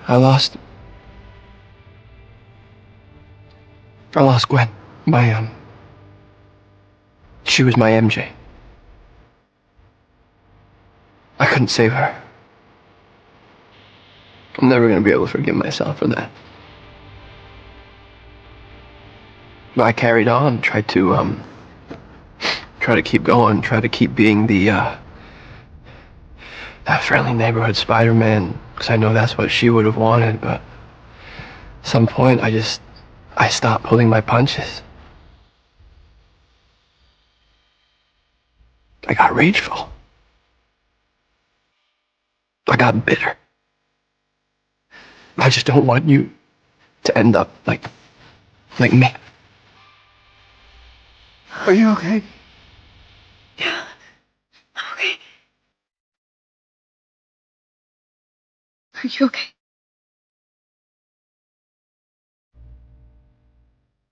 I lost Gwen. She was my MJ. I couldn't save her. I'm never gonna be able to forgive myself for that. But I carried on, tried to keep going, try to keep being that friendly neighborhood Spider-Man, because I know that's what she would have wanted, but at some point I stopped pulling my punches. I got rageful. I got bitter. I just don't want you to end up like me. Are you okay? Yeah. Okay. Are you okay?